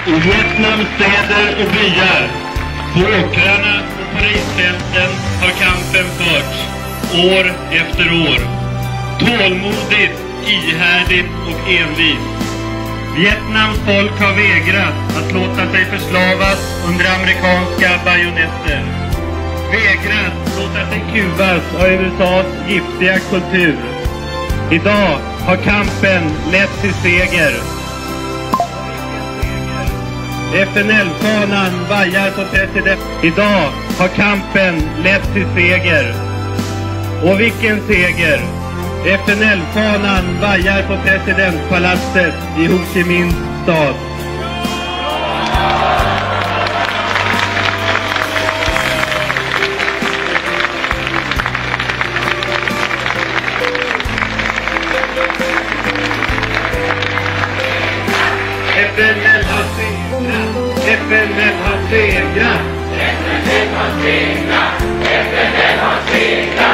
I Vietnams städer och byar, på åkrarna och på risfälten har kampen förts, år efter år. Tålmodigt, ihärdigt och envist. Vietnams folk har vägrat att låta sig förslavas under amerikanska bajonetter. Vägrat låta sig kuvas av USAs giftiga kultur. Idag har kampen lett till seger. FNL-fanan vajar på president. Idag har kampen lett till seger. Och vilken seger! FNL-fanan vajar på presidentpalatset i Ho Chi Minhs stad. FNL har segrat! FNL har segrat! FNL har segrat! FNL har segrat!